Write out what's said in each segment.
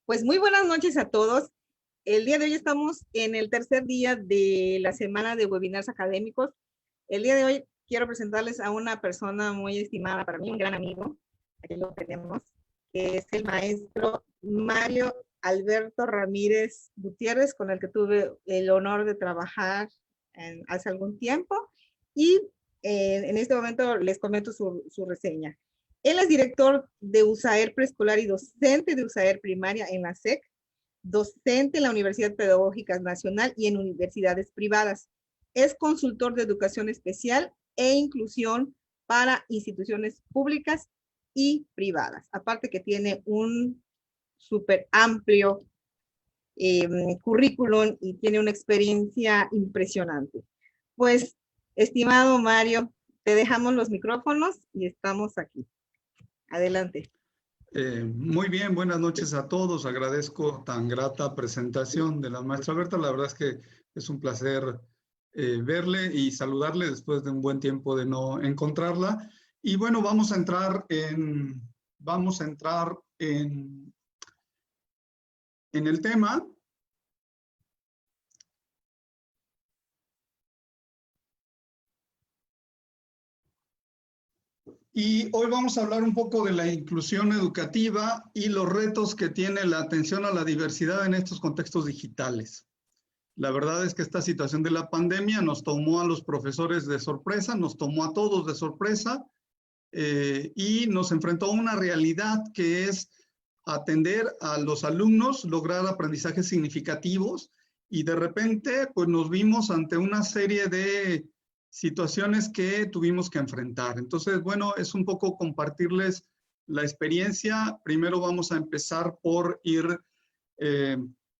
Pues muy buenas noches a todos. El día de hoy estamos en el tercer día de la semana de webinars académicos. El día de hoy quiero presentarles a una persona muy estimada para mí, un gran amigo, aquí lo tenemos, que es el maestro Mario Alberto Ramírez Gutiérrez, con el que tuve el honor de trabajar hace algún tiempo. Y en este momento les comento su reseña. Él es director de USAER preescolar y docente de USAER primaria en la SEC, docente en la Universidad Pedagógica Nacional y en universidades privadas. Es consultor de educación especial e inclusión para instituciones públicas y privadas. Aparte que tiene un súper amplio currículum y tiene una experiencia impresionante. Pues, estimado Mario, te dejamos los micrófonos y estamos aquí. Adelante. Muy bien, buenas noches a todos. Agradezco tan grata presentación de la maestra Berta. La verdad es que es un placer verle y saludarle después de un buen tiempo de no encontrarla. Y bueno, vamos a entrar en el tema. Y hoy vamos a hablar un poco de la inclusión educativa y los retos que tiene la atención a la diversidad en estos contextos digitales. La verdad es que esta situación de la pandemia nos tomó a los profesores de sorpresa, nos tomó a todos de sorpresa y nos enfrentó a una realidad que es atender a los alumnos, lograr aprendizajes significativos y de repente pues nos vimos ante una serie de situaciones que tuvimos que enfrentar. Entonces, bueno, es un poco compartirles la experiencia. Primero vamos a empezar por ir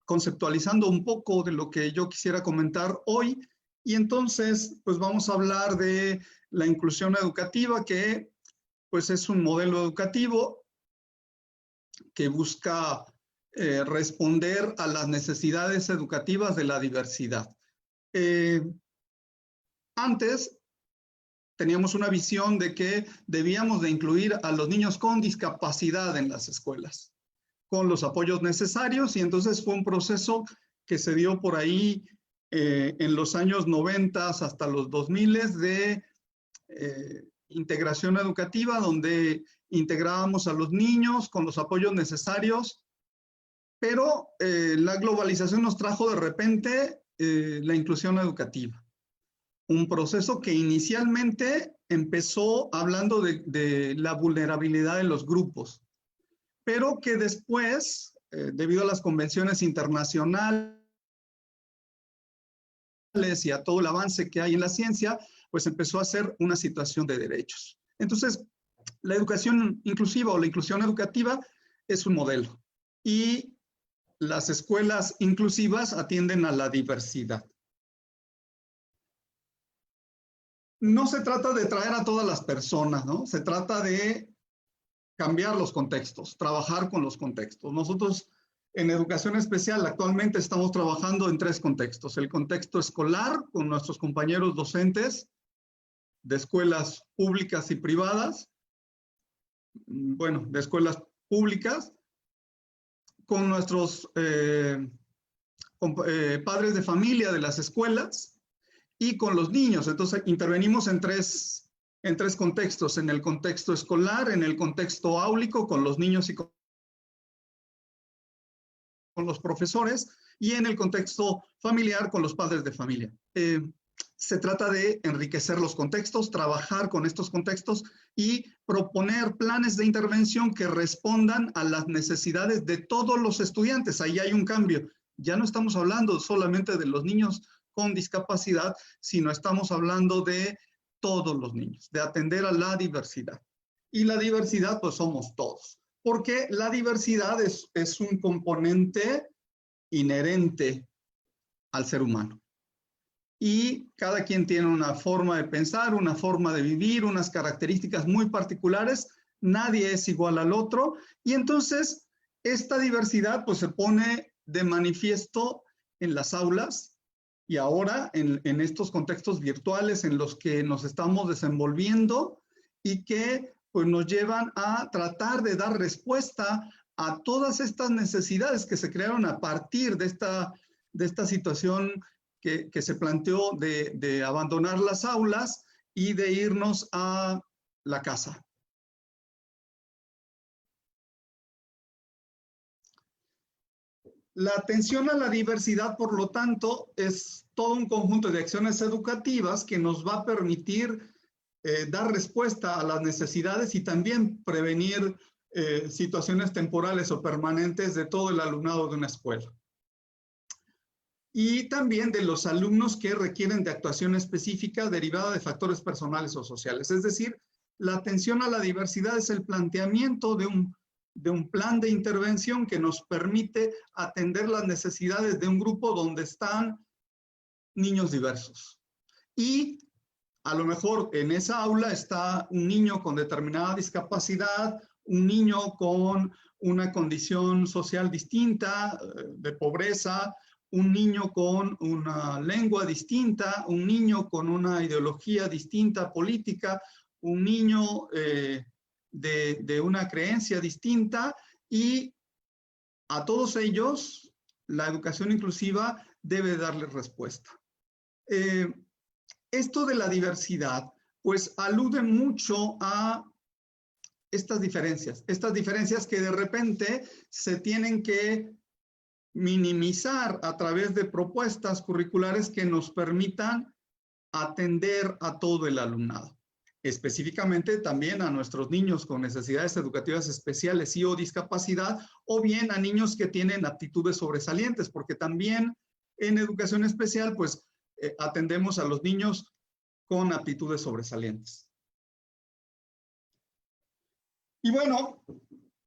conceptualizando un poco de lo que yo quisiera comentar hoy. Y entonces, pues vamos a hablar de la inclusión educativa, que pues es un modelo educativo que busca responder a las necesidades educativas de la diversidad. Antes teníamos una visión de que debíamos de incluir a los niños con discapacidad en las escuelas, con los apoyos necesarios, y entonces fue un proceso que se dio por ahí en los años 90 hasta los 2000 de integración educativa, donde integrábamos a los niños con los apoyos necesarios, pero la globalización nos trajo de repente la inclusión educativa. Un proceso que inicialmente empezó hablando de la vulnerabilidad de los grupos, pero que después, debido a las convenciones internacionales y a todo el avance que hay en la ciencia, pues empezó a ser una situación de derechos. Entonces, la educación inclusiva o la inclusión educativa es un modelo y las escuelas inclusivas atienden a la diversidad. No se trata de traer a todas las personas, ¿no? Se trata de cambiar los contextos, trabajar con los contextos. Nosotros en educación especial actualmente estamos trabajando en 3 contextos. El contexto escolar con nuestros compañeros docentes de escuelas públicas y privadas, bueno, de escuelas públicas, con nuestros padres de familia de las escuelas y con los niños. Entonces intervenimos en tres contextos: en el contexto escolar, en el contexto áulico con los niños y con los profesores, y en el contexto familiar con los padres de familia. Se trata de enriquecer los contextos, trabajar con estos contextos y proponer planes de intervención que respondan a las necesidades de todos los estudiantes. Ahí hay un cambio. Ya no estamos hablando solamente de los niños con discapacidad, sino estamos hablando de todos los niños, de atender a la diversidad. Y la diversidad, pues somos todos, porque la diversidad es un componente inherente al ser humano. Y cada quien tiene una forma de pensar, una forma de vivir, unas características muy particulares. Nadie es igual al otro. Y entonces esta diversidad pues se pone de manifiesto en las aulas y ahora en estos contextos virtuales en los que nos estamos desenvolviendo y que pues nos llevan a tratar de dar respuesta a todas estas necesidades que se crearon a partir de esta situación que se planteó de abandonar las aulas y de irnos a la casa. La atención a la diversidad, por lo tanto, es todo un conjunto de acciones educativas que nos va a permitir dar respuesta a las necesidades y también prevenir situaciones temporales o permanentes de todo el alumnado de una escuela. Y también de los alumnos que requieren de actuación específica derivada de factores personales o sociales. Es decir, la atención a la diversidad es el planteamiento de un plan de intervención que nos permite atender las necesidades de un grupo donde están niños diversos. Y a lo mejor en esa aula está un niño con determinada discapacidad, un niño con una condición social distinta, de pobreza, un niño con una lengua distinta, un niño con una ideología distinta política, un niño de una creencia distinta, y a todos ellos la educación inclusiva debe darles respuesta. Esto de la diversidad, pues alude mucho a estas diferencias que de repente se tienen que minimizar a través de propuestas curriculares que nos permitan atender a todo el alumnado, específicamente también a nuestros niños con necesidades educativas especiales y o discapacidad, o bien a niños que tienen aptitudes sobresalientes, porque también en educación especial pues atendemos a los niños con aptitudes sobresalientes. Y bueno,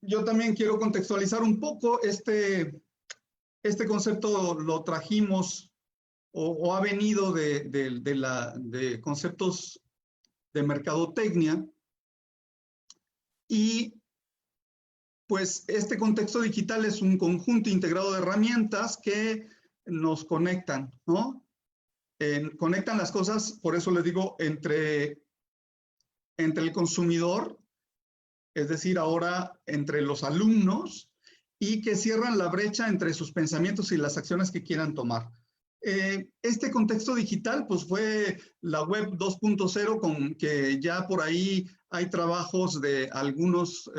yo también quiero contextualizar un poco este concepto. Lo trajimos o ha venido de conceptos de mercadotecnia, y pues este contexto digital es un conjunto integrado de herramientas que nos conectan, ¿no? Conectan las cosas, por eso les digo, entre el consumidor, es decir, ahora entre los alumnos, y que cierran la brecha entre sus pensamientos y las acciones que quieran tomar. Este contexto digital pues fue la web 2.0, con que ya por ahí hay trabajos de algunos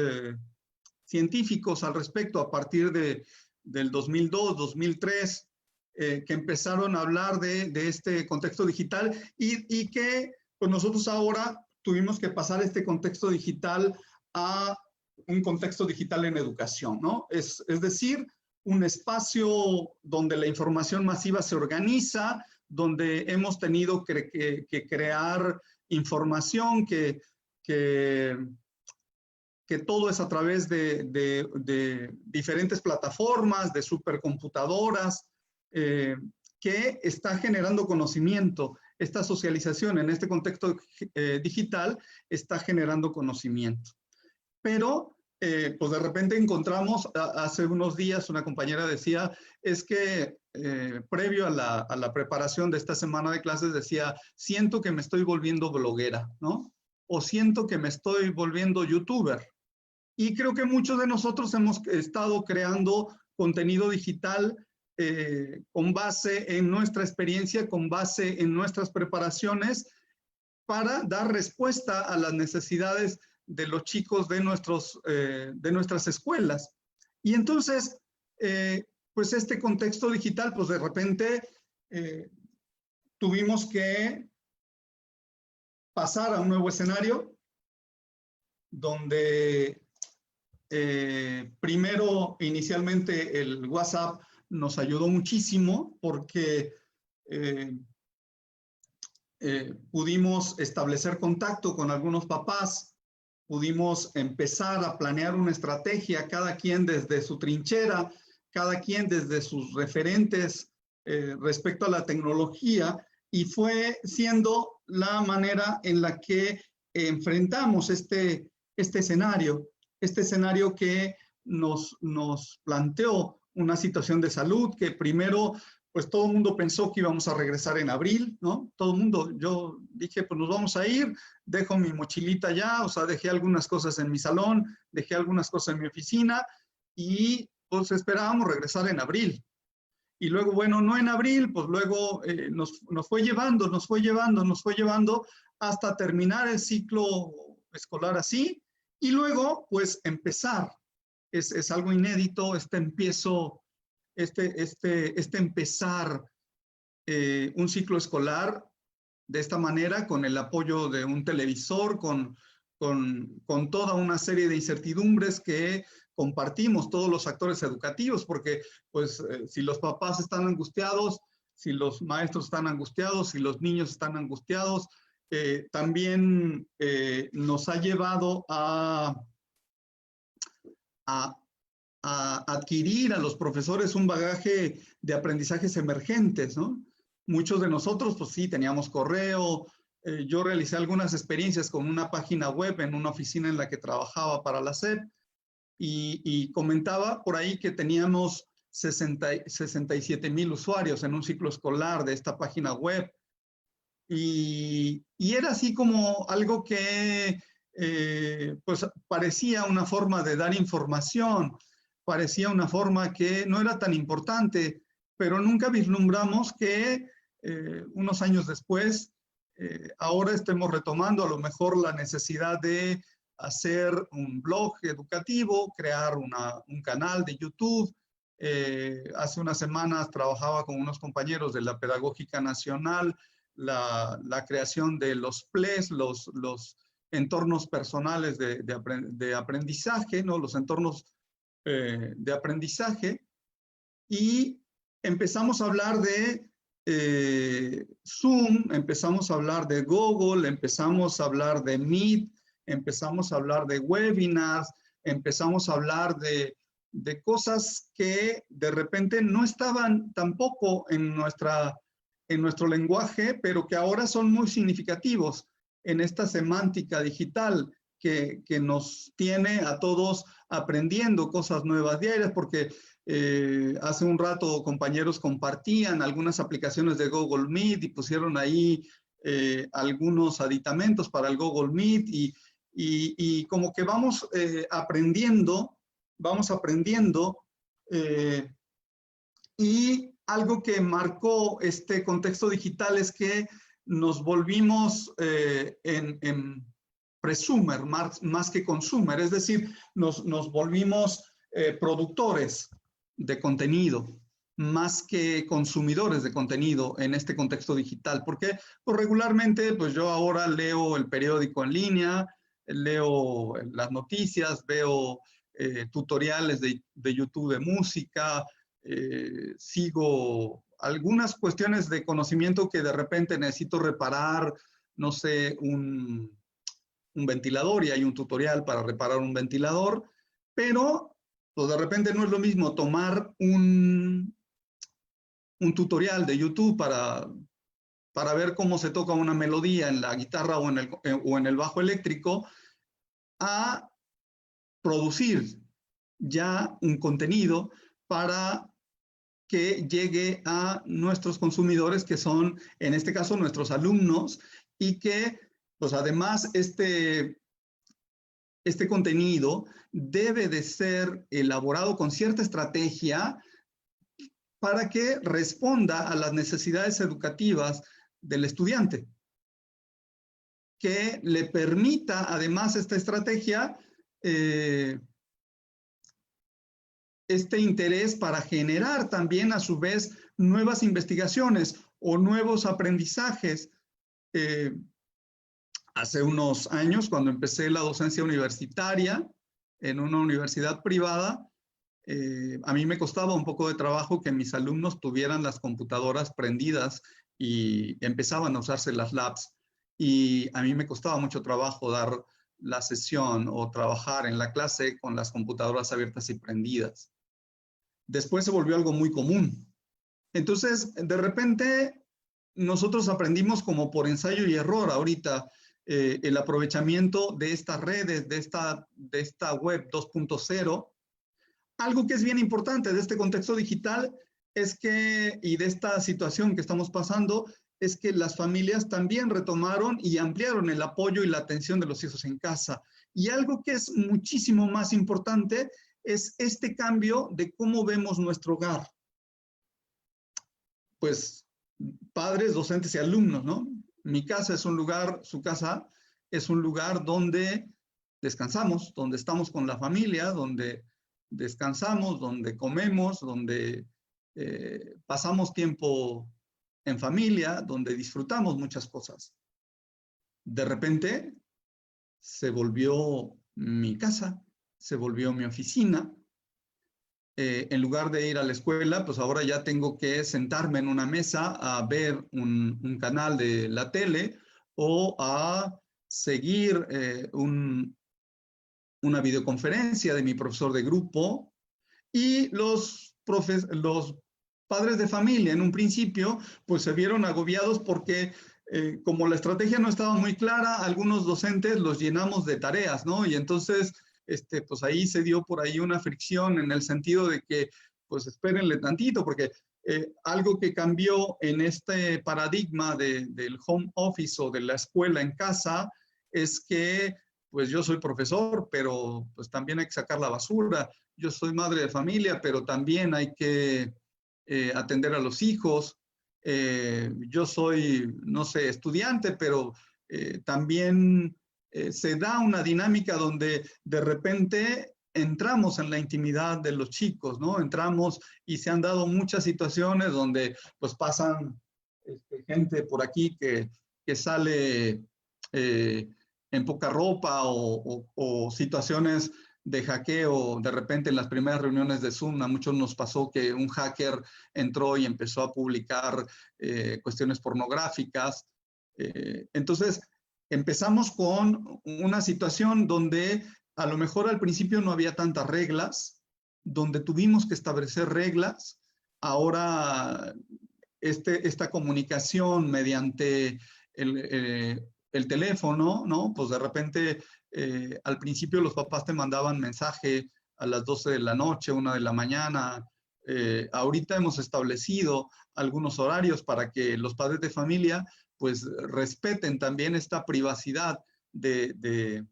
científicos al respecto a partir del 2002, 2003, que empezaron a hablar de este contexto digital, y que pues nosotros ahora tuvimos que pasar este contexto digital a un contexto digital en educación, ¿no? Es decir, un espacio donde la información masiva se organiza, donde hemos tenido que crear información, que todo es a través de diferentes plataformas, de supercomputadoras, que está generando conocimiento. Esta socialización en este contexto digital está generando conocimiento. Pero pues de repente encontramos, hace unos días una compañera decía, es que previo a la preparación de esta semana de clases decía, siento que me estoy volviendo bloguera, ¿no? O siento que me estoy volviendo youtuber. Y creo que muchos de nosotros hemos estado creando contenido digital con base en nuestra experiencia, con base en nuestras preparaciones, para dar respuesta a las necesidades de los chicos de nuestras escuelas. Y entonces, pues este contexto digital, pues de repente tuvimos que pasar a un nuevo escenario donde primero, inicialmente, el WhatsApp nos ayudó muchísimo porque pudimos establecer contacto con algunos papás, pudimos empezar a planear una estrategia, cada quien desde su trinchera, cada quien desde sus referentes respecto a la tecnología, y fue siendo la manera en la que enfrentamos este escenario que nos planteó una situación de salud que primero, pues todo el mundo pensó que íbamos a regresar en abril, ¿no? Todo el mundo, yo dije, pues nos vamos a ir, dejo mi mochilita ya, o sea, dejé algunas cosas en mi salón, dejé algunas cosas en mi oficina, y pues esperábamos regresar en abril. Y luego, bueno, no en abril, pues luego nos fue llevando hasta terminar el ciclo escolar así, y luego, pues, empezar. Es algo inédito empezar un ciclo escolar de esta manera, con el apoyo de un televisor, con toda una serie de incertidumbres que compartimos todos los actores educativos, porque pues si los papás están angustiados, si los maestros están angustiados, si los niños están angustiados, también nos ha llevado a adquirir a los profesores un bagaje de aprendizajes emergentes, ¿no? Muchos de nosotros, pues sí, teníamos correo. Yo realicé algunas experiencias con una página web en una oficina en la que trabajaba para la SEP, y comentaba por ahí que teníamos 67,000 usuarios en un ciclo escolar de esta página web. Y era así como algo que pues parecía una forma de dar información, parecía una forma que no era tan importante, pero nunca vislumbramos que unos años después, ahora estemos retomando a lo mejor la necesidad de hacer un blog educativo, crear un canal de YouTube. Hace unas semanas trabajaba con unos compañeros de la Pedagógica Nacional la creación de los PLES, los entornos personales de aprendizaje, ¿no? Los entornos de aprendizaje, y empezamos a hablar de Zoom, empezamos a hablar de Google, empezamos a hablar de Meet, empezamos a hablar de webinars, empezamos a hablar de cosas que de repente no estaban tampoco en nuestro lenguaje, pero que ahora son muy significativos en esta semántica digital que nos tiene a todos aprendiendo cosas nuevas diarias, porque hace un rato compañeros compartían algunas aplicaciones de Google Meet y pusieron ahí algunos aditamentos para el Google Meet, y como que vamos aprendiendo, y algo que marcó este contexto digital es que nos volvimos en presumer más que consumer, es decir, nos volvimos productores de contenido más que consumidores de contenido en este contexto digital, porque pues, regularmente pues yo ahora leo el periódico en línea, leo las noticias, veo tutoriales de YouTube de música, sigo algunas cuestiones de conocimiento que de repente necesito reparar, no sé, un ventilador, y hay un tutorial para reparar un ventilador, pero pues de repente no es lo mismo tomar un tutorial de YouTube para ver cómo se toca una melodía en la guitarra o en el bajo eléctrico, a producir ya un contenido para que llegue a nuestros consumidores, que son, en este caso, nuestros alumnos, y que, pues además, este contenido debe de ser elaborado con cierta estrategia para que responda a las necesidades educativas del estudiante, que le permita, además, esta estrategia, este interés para generar también, a su vez, nuevas investigaciones o nuevos aprendizajes. Hace unos años, cuando empecé la docencia universitaria en una universidad privada, a mí me costaba un poco de trabajo que mis alumnos tuvieran las computadoras prendidas y empezaban a usarse las labs. Y a mí me costaba mucho trabajo dar la sesión o trabajar en la clase con las computadoras abiertas y prendidas. Después se volvió algo muy común. Entonces, de repente, nosotros aprendimos como por ensayo y error ahorita el aprovechamiento de estas redes, de esta web 2.0. Algo que es bien importante de este contexto digital es que, y de esta situación que estamos pasando, es que las familias también retomaron y ampliaron el apoyo y la atención de los hijos en casa. Y algo que es muchísimo más importante es este cambio de cómo vemos nuestro hogar. Pues padres, docentes y alumnos, ¿no? Mi casa es un lugar, su casa es un lugar donde descansamos, donde estamos con la familia, donde descansamos, donde comemos, donde pasamos tiempo en familia, donde disfrutamos muchas cosas. De repente se volvió mi casa, se volvió mi oficina. En lugar de ir a la escuela, pues ahora ya tengo que sentarme en una mesa a ver un canal de la tele o a seguir una videoconferencia de mi profesor de grupo. Y los padres de familia en un principio pues se vieron agobiados porque como la estrategia no estaba muy clara, algunos docentes los llenamos de tareas, ¿no? Y entonces pues ahí se dio por ahí una fricción en el sentido de que pues espérenle tantito porque algo que cambió en este paradigma del home office o de la escuela en casa es que pues yo soy profesor, pero pues también hay que sacar la basura. Yo soy madre de familia, pero también hay que atender a los hijos. Yo soy, no sé, estudiante, pero también se da una dinámica donde de repente entramos en la intimidad de los chicos, ¿no? Entramos y se han dado muchas situaciones donde pues pasan gente por aquí que sale en poca ropa o situaciones de hackeo. De repente en las primeras reuniones de Zoom a muchos nos pasó que un hacker entró y empezó a publicar cuestiones pornográficas. Entonces empezamos con una situación donde a lo mejor al principio no había tantas reglas, donde tuvimos que establecer reglas. Ahora esta comunicación mediante el teléfono, ¿no? Pues de repente al principio los papás te mandaban mensaje a las 12 de la noche, 1 de la mañana. Ahorita hemos establecido algunos horarios para que los padres de familia pues respeten también esta privacidad del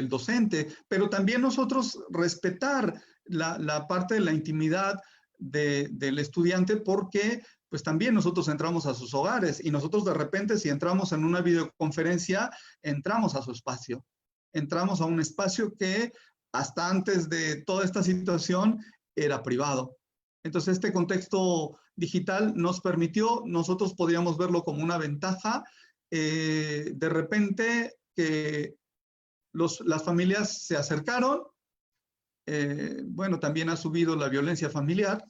docente, pero también nosotros respetar la parte de la intimidad del estudiante porque pues también nosotros entramos a sus hogares y nosotros de repente si entramos en una videoconferencia, entramos a su espacio, entramos a un espacio que hasta antes de toda esta situación era privado. Entonces este contexto digital nos permitió, nosotros podíamos verlo como una ventaja, de repente que las familias se acercaron, bueno, también ha subido la violencia familiar,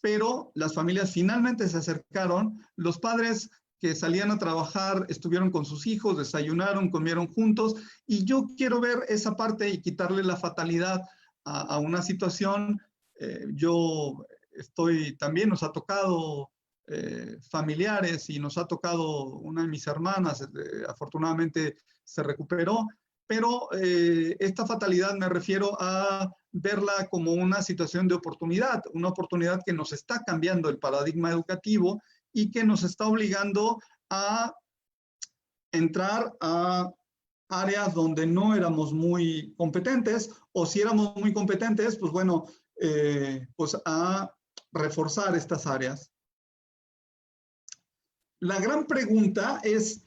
pero las familias finalmente se acercaron, los padres que salían a trabajar estuvieron con sus hijos, desayunaron, comieron juntos, y yo quiero ver esa parte y quitarle la fatalidad a una situación. Yo también nos ha tocado familiares y nos ha tocado una de mis hermanas, afortunadamente se recuperó, pero esta fatalidad me refiero a verla como una situación de oportunidad, una oportunidad que nos está cambiando el paradigma educativo y que nos está obligando a entrar a áreas donde no éramos muy competentes, o si éramos muy competentes, pues bueno, pues a reforzar estas áreas. La gran pregunta es,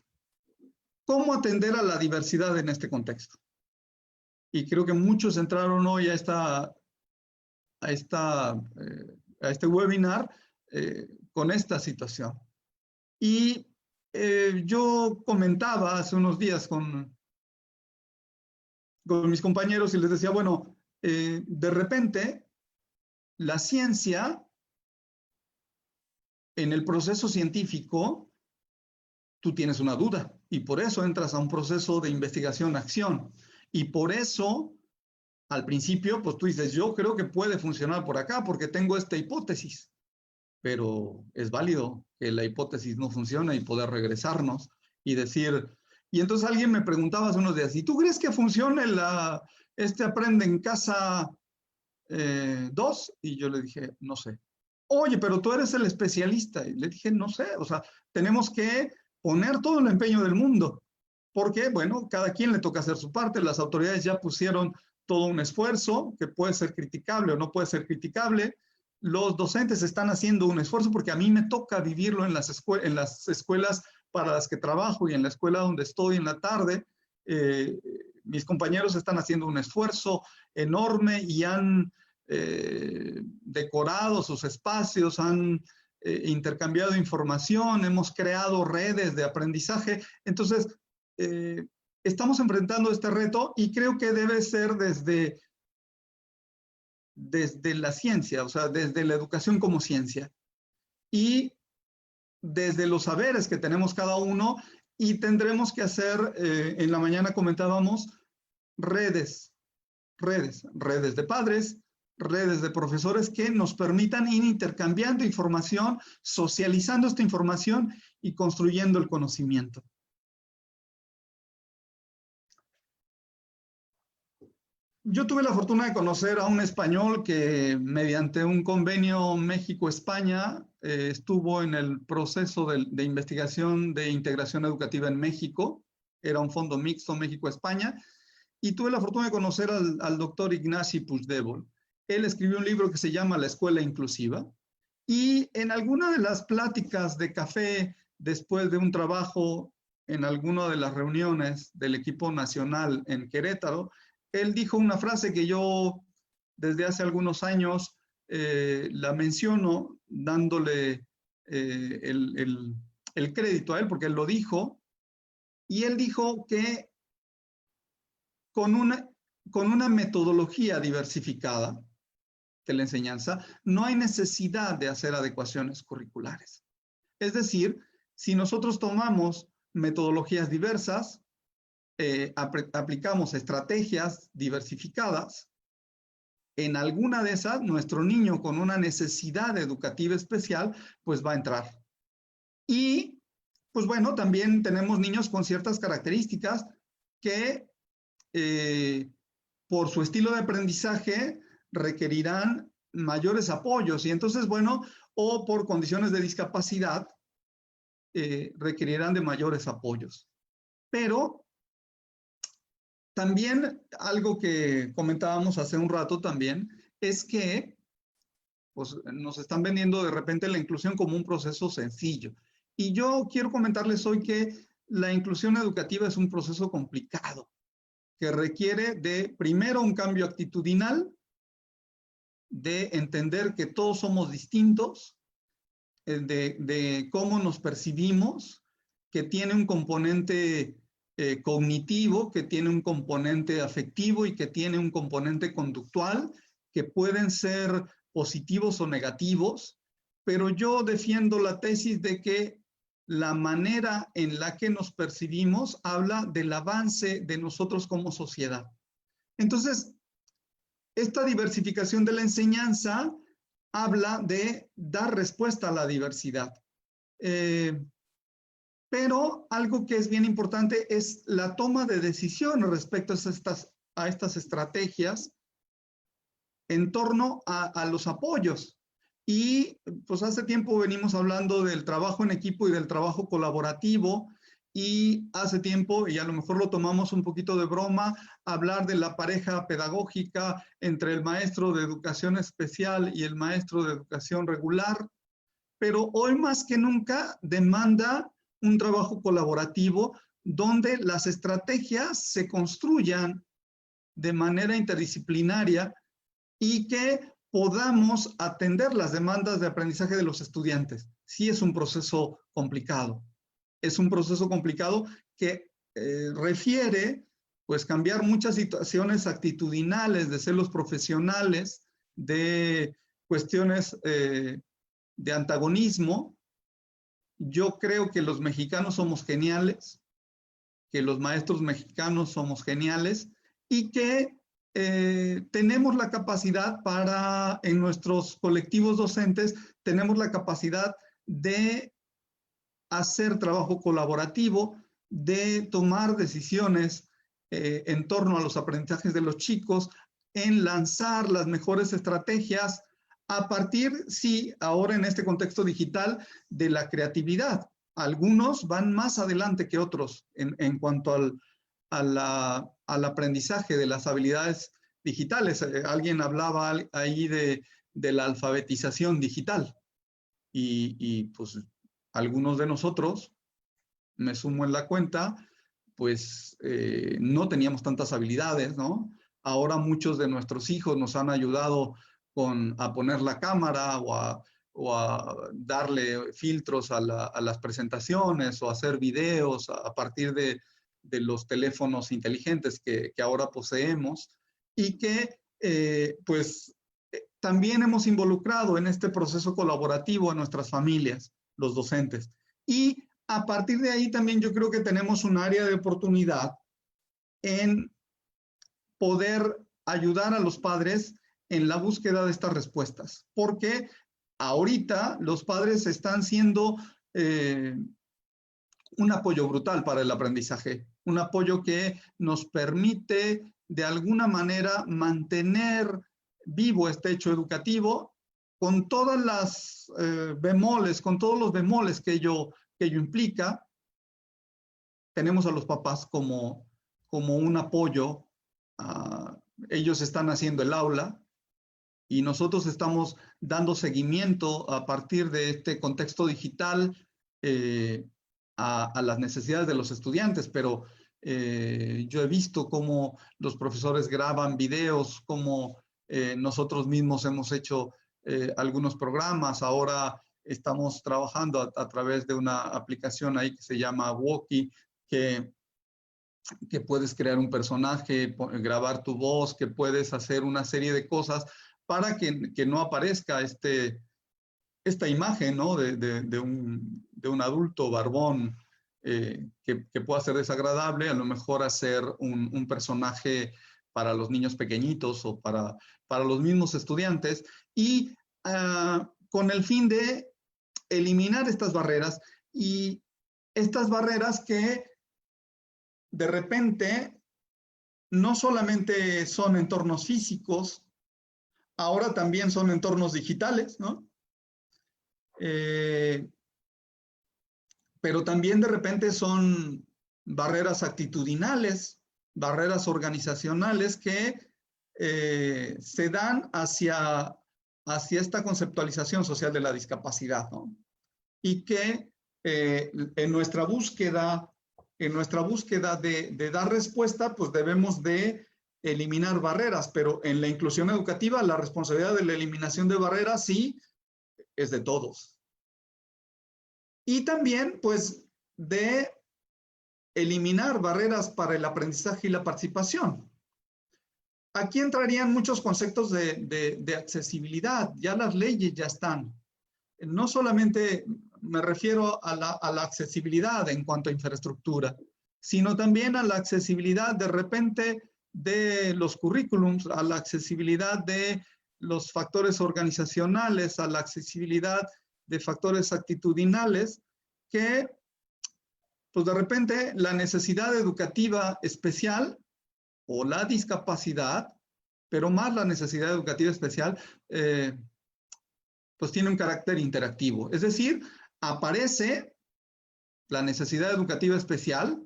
¿cómo atender a la diversidad en este contexto? Y creo que muchos entraron hoy a este webinar con esta situación. Y yo comentaba hace unos días con mis compañeros y les decía, bueno, de repente la ciencia en el proceso científico tú tienes una duda y por eso entras a un proceso de investigación-acción. Y por eso, al principio, pues tú dices, yo creo que puede funcionar por acá porque tengo esta hipótesis. Pero es válido que la hipótesis no funcione y poder regresarnos y decir... Y entonces alguien me preguntaba hace unos días, ¿y tú crees que funcione este Aprende en Casa 2? Y yo le dije, no sé. Oye, pero tú eres el especialista. Y le dije, no sé, o sea, tenemos que poner todo el empeño del mundo. Porque, bueno, cada quien le toca hacer su parte. Las autoridades ya pusieron todo un esfuerzo que puede ser criticable o no puede ser criticable. Los docentes están haciendo un esfuerzo porque a mí me toca vivirlo en las escuelas para las que trabajo y en la escuela donde estoy en la tarde. Mis compañeros están haciendo un esfuerzo enorme y han decorado sus espacios, han intercambiado información, hemos creado redes de aprendizaje. Entonces, estamos enfrentando este reto y creo que debe ser desde la ciencia, o sea, desde la educación como ciencia y desde los saberes que tenemos cada uno, y tendremos que hacer, en la mañana comentábamos, redes de padres, redes de profesores que nos permitan ir intercambiando información, socializando esta información y construyendo el conocimiento. Yo tuve la fortuna de conocer a un español que mediante un convenio México-España estuvo en el proceso de investigación de integración educativa en México. Era un fondo mixto México-España. Y tuve la fortuna de conocer al doctor Ignasi Puigdèbol. Él escribió un libro que se llama La Escuela Inclusiva. Y en alguna de las pláticas de café, después de un trabajo en alguna de las reuniones del equipo nacional en Querétaro, él dijo una frase que yo desde hace algunos años la menciono, dándole el crédito a él, porque él lo dijo, y él dijo que con una metodología diversificada de la enseñanza, no hay necesidad de hacer adecuaciones curriculares. Es decir, si nosotros tomamos metodologías diversas, aplicamos estrategias diversificadas, en alguna de esas, nuestro niño con una necesidad educativa especial, pues va a entrar. Y, pues bueno, también tenemos niños con ciertas características que, por su estilo de aprendizaje, requerirán mayores apoyos. Y entonces, bueno, o por condiciones de discapacidad, requerirán de mayores apoyos. Pero también algo que comentábamos hace un rato también es que pues, nos están vendiendo de repente la inclusión como un proceso sencillo. Y yo quiero comentarles hoy que la inclusión educativa es un proceso complicado que requiere de, primero, un cambio actitudinal, de entender que todos somos distintos, de cómo nos percibimos, que tiene un componente cognitivo, que tiene un componente afectivo y que tiene un componente conductual, que pueden ser positivos o negativos, pero yo defiendo la tesis de que la manera en la que nos percibimos habla del avance de nosotros como sociedad. Entonces, esta diversificación de la enseñanza habla de dar respuesta a la diversidad. Pero algo que es bien importante es la toma de decisiones respecto a estas estrategias en torno a los apoyos. Y pues hace tiempo venimos hablando del trabajo en equipo y del trabajo colaborativo, y hace tiempo, y a lo mejor lo tomamos un poquito de broma, hablar de la pareja pedagógica entre el maestro de educación especial y el maestro de educación regular, pero hoy más que nunca demanda un trabajo colaborativo donde las estrategias se construyan de manera interdisciplinaria y que podamos atender las demandas de aprendizaje de los estudiantes. Sí es un proceso complicado. Es un proceso complicado que refiere pues cambiar muchas situaciones actitudinales de celos profesionales, de cuestiones de antagonismo. Yo creo que los mexicanos somos geniales, que los maestros mexicanos somos geniales y que tenemos la capacidad para, en nuestros colectivos docentes, tenemos la capacidad de hacer trabajo colaborativo, de tomar decisiones en torno a los aprendizajes de los chicos, en lanzar las mejores estrategias a partir, sí, ahora en este contexto digital, de la creatividad. Algunos van más adelante que otros en cuanto al aprendizaje de las habilidades digitales. Alguien hablaba ahí de la alfabetización digital. Y pues algunos de nosotros, me sumo en la cuenta, pues no teníamos tantas habilidades, ¿no? Ahora muchos de nuestros hijos nos han ayudado a poner la cámara o a darle filtros a las presentaciones o a hacer videos a partir de los teléfonos inteligentes que ahora poseemos y que pues también hemos involucrado en este proceso colaborativo a nuestras familias, los docentes. Y a partir de ahí también yo creo que tenemos un área de oportunidad en poder ayudar a los padres en la búsqueda de estas respuestas, porque ahorita los padres están siendo un apoyo brutal para el aprendizaje, un apoyo que nos permite de alguna manera mantener vivo este hecho educativo con todas las bemoles, con todos los bemoles que ello implica. Tenemos a los papás como un apoyo. Ellos están haciendo el aula y nosotros estamos dando seguimiento a partir de este contexto digital a las necesidades de los estudiantes, pero yo he visto cómo los profesores graban videos, cómo nosotros mismos hemos hecho algunos programas. Ahora estamos trabajando a través de una aplicación ahí que se llama Woki, que puedes crear un personaje, grabar tu voz, que puedes hacer una serie de cosas para que no aparezca esta imagen, ¿no? de un adulto barbón que pueda ser desagradable, a lo mejor hacer un personaje para los niños pequeñitos o para los mismos estudiantes, y con el fin de eliminar estas barreras, y estas barreras que de repente no solamente son entornos físicos, ahora también son entornos digitales, ¿no? Pero también de repente son barreras actitudinales, barreras organizacionales que se dan hacia esta conceptualización social de la discapacidad, ¿no? Y que en nuestra búsqueda de dar respuesta, pues debemos de eliminar barreras, pero en la inclusión educativa la responsabilidad de la eliminación de barreras sí es de todos. Y también, pues, de eliminar barreras para el aprendizaje y la participación. Aquí entrarían muchos conceptos de accesibilidad. Ya las leyes ya están. No solamente me refiero a la accesibilidad en cuanto a infraestructura, sino también a la accesibilidad de repente de los currículums, a la accesibilidad de los factores organizacionales, a la accesibilidad de factores actitudinales, que pues de repente la necesidad educativa especial o la discapacidad, pero más la necesidad educativa especial, pues tiene un carácter interactivo. Es decir, aparece la necesidad educativa especial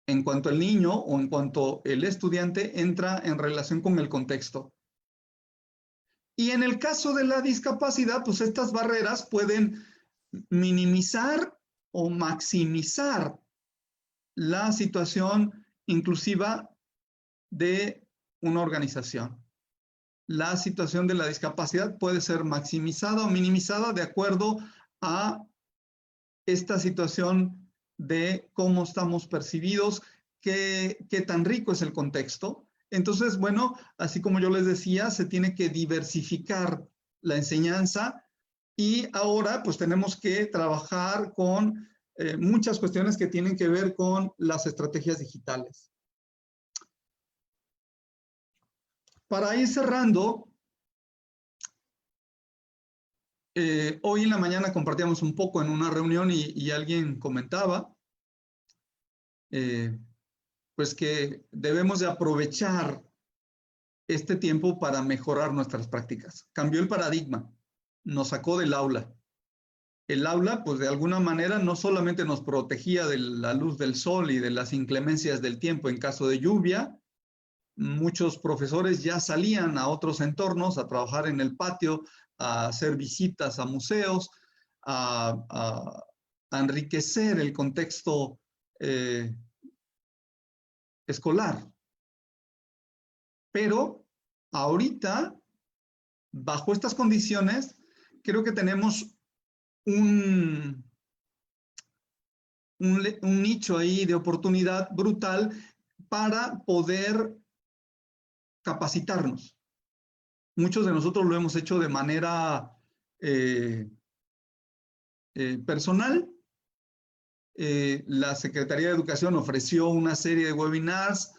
en cuanto el niño o en cuanto el estudiante entra en relación con el contexto. Y en el caso de la discapacidad, pues estas barreras pueden minimizar o maximizar la situación inclusiva de una organización. La situación de la discapacidad puede ser maximizada o minimizada de acuerdo a esta situación de cómo estamos percibidos, qué tan rico es el contexto. Entonces, bueno, así como yo les decía, se tiene que diversificar la enseñanza, y ahora pues tenemos que trabajar con muchas cuestiones que tienen que ver con las estrategias digitales. Para ir cerrando, hoy en la mañana compartíamos un poco en una reunión y alguien comentaba pues que debemos de aprovechar este tiempo para mejorar nuestras prácticas. Cambió el paradigma, nos sacó del aula. El aula, pues de alguna manera, no solamente nos protegía de la luz del sol y de las inclemencias del tiempo en caso de lluvia, Muchos profesores ya salían a otros entornos, a trabajar en el patio, a hacer visitas a museos, a enriquecer el contexto escolar. Pero ahorita, bajo estas condiciones, creo que tenemos un nicho ahí de oportunidad brutal para poder capacitarnos. Muchos de nosotros lo hemos hecho de manera personal. La Secretaría de Educación ofreció una serie de webinars,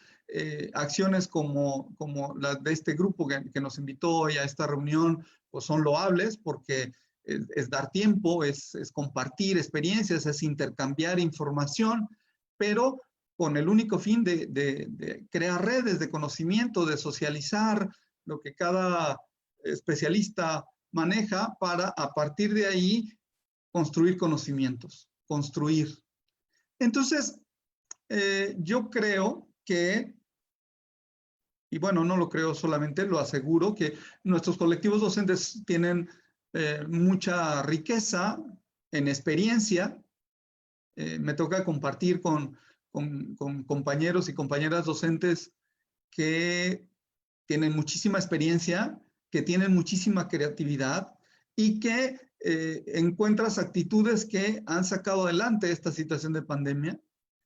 acciones como la de este grupo que nos invitó hoy a esta reunión, pues son loables porque es dar tiempo, es compartir experiencias, es intercambiar información, pero con el único fin de crear redes de conocimiento, de socializar lo que cada especialista maneja para a partir de ahí construir conocimientos, construir. Entonces, yo creo que, y bueno, no lo creo solamente, lo aseguro, que nuestros colectivos docentes tienen mucha riqueza en experiencia. Me toca compartir con compañeros y compañeras docentes que tienen muchísima experiencia, que tienen muchísima creatividad y que encuentras actitudes que han sacado adelante esta situación de pandemia.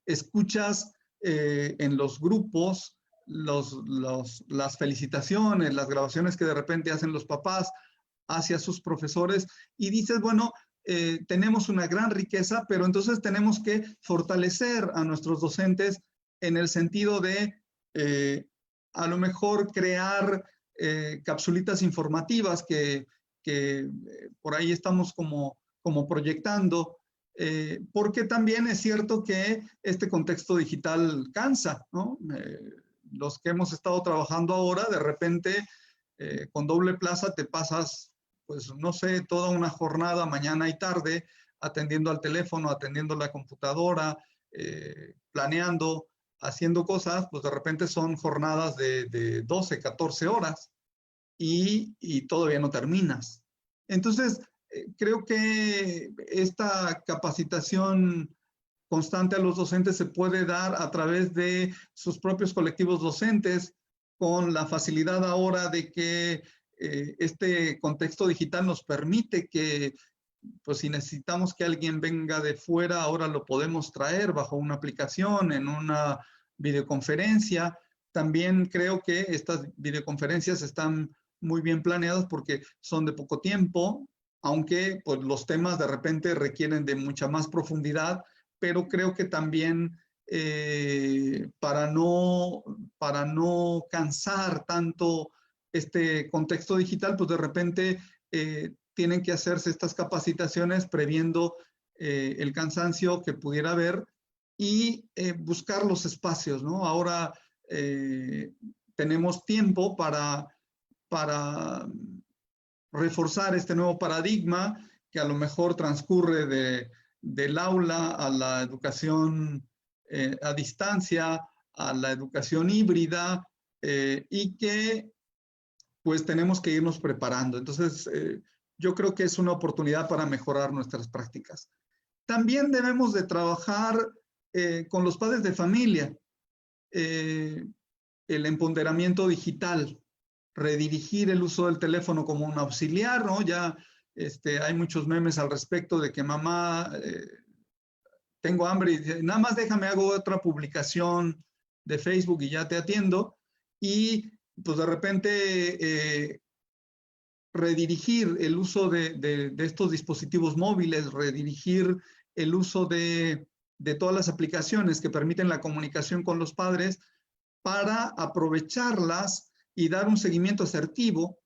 Escuchas en los grupos las felicitaciones, las grabaciones que de repente hacen los papás hacia sus profesores y dices, bueno, tenemos una gran riqueza, pero entonces tenemos que fortalecer a nuestros docentes en el sentido de a lo mejor crear capsulitas informativas que por ahí estamos como proyectando, porque también es cierto que este contexto digital cansa, ¿no? Los que hemos estado trabajando ahora, de repente con doble plaza te pasas, pues no sé, toda una jornada, mañana y tarde, atendiendo al teléfono, atendiendo la computadora, planeando, haciendo cosas, pues de repente son jornadas de 12, 14 horas y todavía no terminas. Entonces, creo que esta capacitación constante a los docentes se puede dar a través de sus propios colectivos docentes, con la facilidad ahora de que este contexto digital nos permite que, pues si necesitamos que alguien venga de fuera, ahora lo podemos traer bajo una aplicación, en una videoconferencia. También creo que estas videoconferencias están muy bien planeadas porque son de poco tiempo, aunque pues, los temas de repente requieren de mucha más profundidad, pero creo que también para no cansar tanto este contexto digital, pues de repente tienen que hacerse estas capacitaciones previendo el cansancio que pudiera haber y buscar los espacios, ¿no? Ahora tenemos tiempo para reforzar este nuevo paradigma que a lo mejor transcurre del aula a la educación a distancia, a la educación híbrida y que pues tenemos que irnos preparando. Entonces, yo creo que es una oportunidad para mejorar nuestras prácticas. También debemos de trabajar con los padres de familia, el empoderamiento digital, redirigir el uso del teléfono como un auxiliar, ¿no? Ya hay muchos memes al respecto de que mamá, tengo hambre y nada más déjame, hago otra publicación de Facebook y ya te atiendo. Y pues de repente redirigir el uso de estos dispositivos móviles, redirigir el uso de todas las aplicaciones que permiten la comunicación con los padres para aprovecharlas y dar un seguimiento asertivo,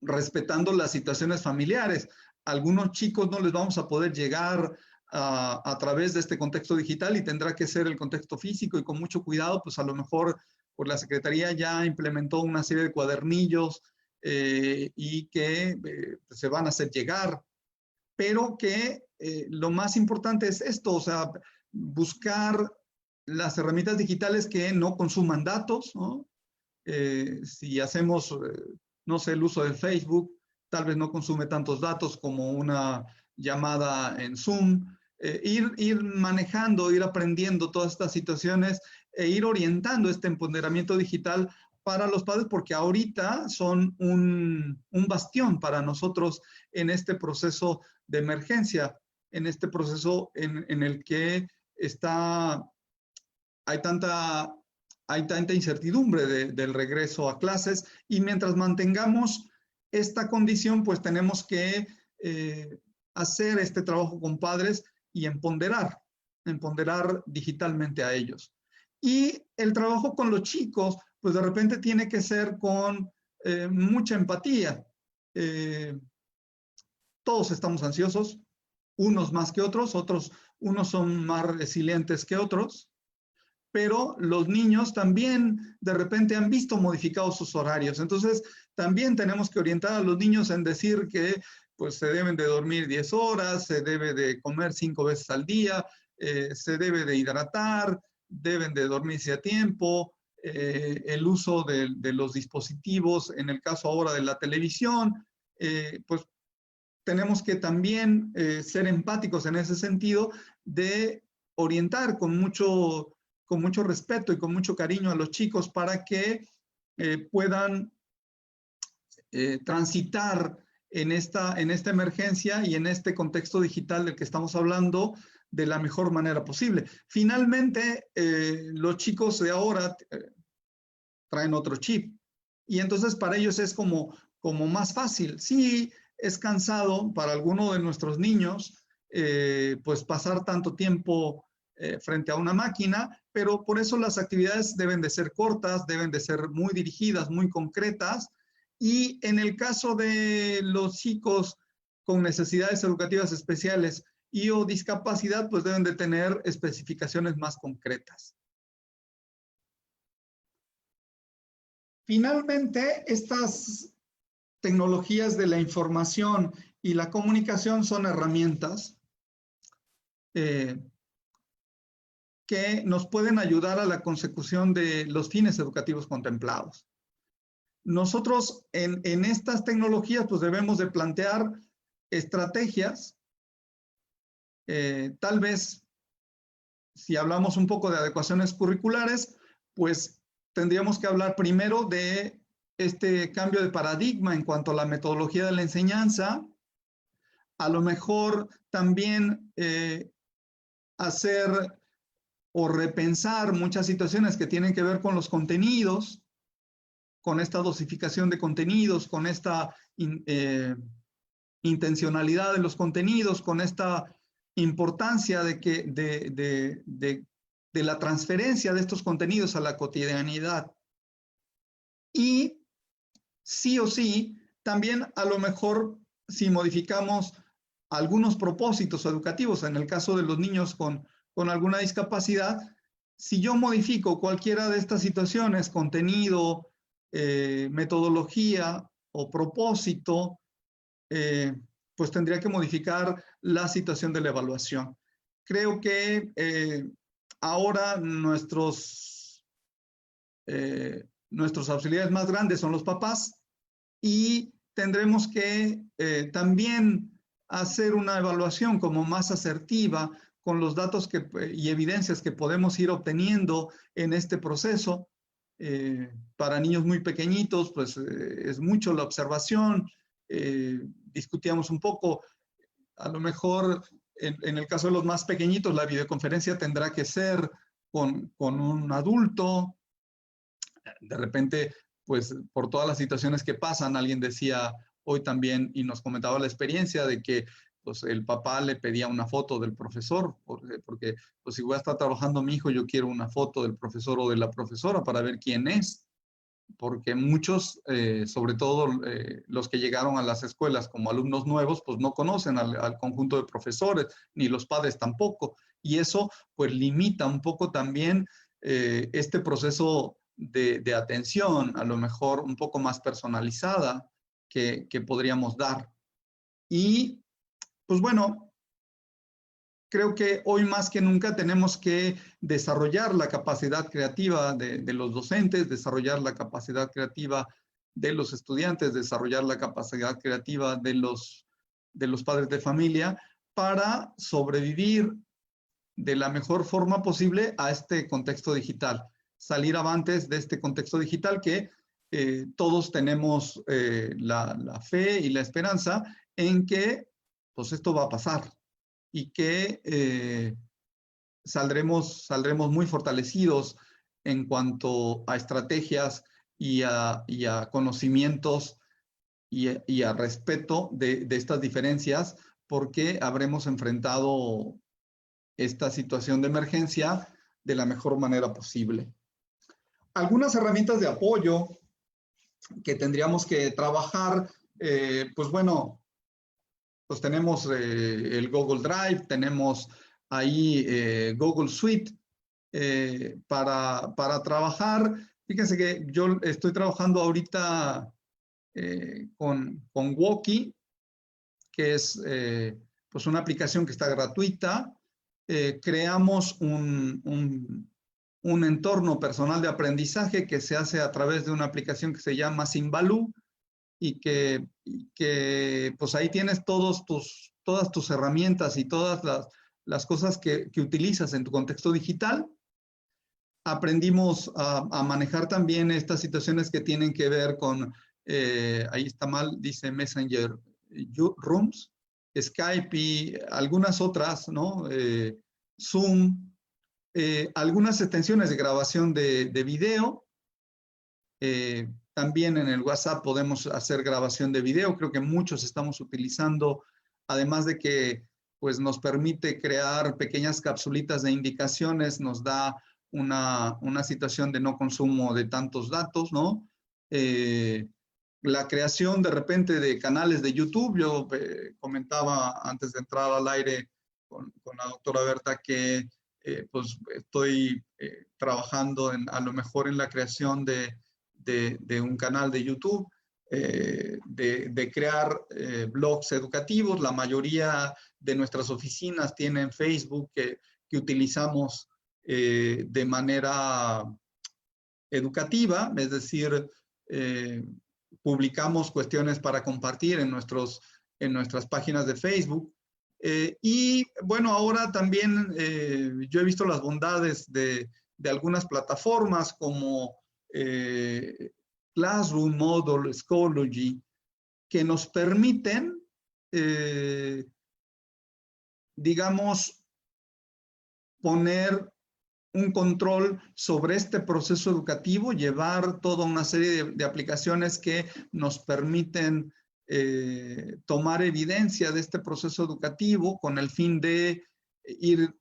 respetando las situaciones familiares. Algunos chicos no les vamos a poder llegar a través de este contexto digital y tendrá que ser el contexto físico y con mucho cuidado, pues a lo mejor pues la Secretaría ya implementó una serie de cuadernillos y que se van a hacer llegar, pero que lo más importante es esto, o sea, buscar las herramientas digitales que no consuman datos, ¿no? Si hacemos, no sé, el uso de Facebook, tal vez no consume tantos datos como una llamada en Zoom. Ir manejando, ir aprendiendo todas estas situaciones e ir orientando este empoderamiento digital para los padres, porque ahorita son un bastión para nosotros en este proceso de emergencia, en este proceso en el que hay tanta incertidumbre del regreso a clases, y mientras mantengamos esta condición, pues tenemos que hacer este trabajo con padres y empoderar digitalmente a ellos. Y el trabajo con los chicos, pues de repente tiene que ser con mucha empatía. Todos estamos ansiosos, unos más que otros, unos son más resilientes que otros, pero los niños también de repente han visto modificados sus horarios. Entonces, también tenemos que orientar a los niños en decir que pues, se deben de dormir 10 horas, se debe de comer 5 veces al día, se debe de hidratar, deben de dormirse a tiempo, el uso de los dispositivos, en el caso ahora de la televisión, pues tenemos que también ser empáticos en ese sentido de orientar con mucho respeto y con mucho cariño a los chicos para que puedan transitar en esta emergencia y en este contexto digital del que estamos hablando de la mejor manera posible. Finalmente, los chicos de ahora traen otro chip y entonces para ellos es como más fácil. Sí, es cansado para alguno de nuestros niños pues pasar tanto tiempo frente a una máquina, pero por eso las actividades deben de ser cortas, deben de ser muy dirigidas, muy concretas, y en el caso de los chicos con necesidades educativas especiales y o discapacidad, pues deben de tener especificaciones más concretas. Finalmente, estas tecnologías de la información y la comunicación son herramientas que nos pueden ayudar a la consecución de los fines educativos contemplados. Nosotros en estas tecnologías pues debemos de plantear estrategias, tal vez si hablamos un poco de adecuaciones curriculares, pues tendríamos que hablar primero de este cambio de paradigma en cuanto a la metodología de la enseñanza, a lo mejor también hacer o repensar muchas situaciones que tienen que ver con los contenidos, con esta dosificación de contenidos, con esta intencionalidad de los contenidos, con esta importancia de la transferencia de estos contenidos a la cotidianidad. Y sí o sí, también a lo mejor si modificamos algunos propósitos educativos, en el caso de los niños con alguna discapacidad, si yo modifico cualquiera de estas situaciones, contenido, metodología o propósito, pues tendría que modificar la situación de la evaluación. Creo que ahora nuestros auxiliares más grandes son los papás y tendremos que también hacer una evaluación como más asertiva con los datos y evidencias que podemos ir obteniendo en este proceso. Para niños muy pequeñitos, pues es mucho la observación. Discutíamos un poco, a lo mejor en el caso de los más pequeñitos, la videoconferencia tendrá que ser con un adulto. De repente, pues por todas las situaciones que pasan, alguien decía hoy también y nos comentaba la experiencia de que pues el papá le pedía una foto del profesor, porque pues si voy a estar trabajando mi hijo, yo quiero una foto del profesor o de la profesora para ver quién es, porque muchos, sobre todo los que llegaron a las escuelas como alumnos nuevos, pues no conocen al conjunto de profesores, ni los padres tampoco, y eso pues limita un poco también este proceso de atención, a lo mejor un poco más personalizada que podríamos dar. Y pues bueno, creo que hoy más que nunca tenemos que desarrollar la capacidad creativa de los docentes, desarrollar la capacidad creativa de los estudiantes, desarrollar la capacidad creativa de los padres de familia para sobrevivir de la mejor forma posible a este contexto digital. Salir avantes de este contexto digital que todos tenemos la fe y la esperanza en que pues esto va a pasar y que saldremos muy fortalecidos en cuanto a estrategias y a conocimientos y a respeto de estas diferencias, porque habremos enfrentado esta situación de emergencia de la mejor manera posible. Algunas herramientas de apoyo que tendríamos que trabajar, pues bueno, pues tenemos el Google Drive, tenemos ahí Google Suite para trabajar. Fíjense que yo estoy trabajando ahorita con Woki, que es pues una aplicación que está gratuita. Creamos un entorno personal de aprendizaje que se hace a través de una aplicación que se llama Simbaloo y que pues ahí tienes todas tus herramientas y todas las cosas que utilizas en tu contexto digital. Aprendimos a manejar también estas situaciones que tienen que ver con, ahí está mal, dice Messenger Rooms, Skype y algunas otras, ¿no? Zoom, algunas extensiones de grabación de video. También en el WhatsApp podemos hacer grabación de video. Creo que muchos estamos utilizando, además de que pues, nos permite crear pequeñas capsulitas de indicaciones, nos da una situación de no consumo de tantos datos, ¿no? La creación de repente de canales de YouTube. Yo comentaba antes de entrar al aire con la doctora Berta que pues estoy trabajando a lo mejor en la creación de un canal de YouTube, de crear blogs educativos. La mayoría de nuestras oficinas tienen Facebook que utilizamos de manera educativa, es decir, publicamos cuestiones para compartir en nuestras páginas de Facebook. Y bueno, ahora también yo he visto las bondades de algunas plataformas como Classroom, Moodle, Schoology, que nos permiten, digamos, poner un control sobre este proceso educativo, llevar toda una serie de aplicaciones que nos permiten tomar evidencia de este proceso educativo con el fin de ir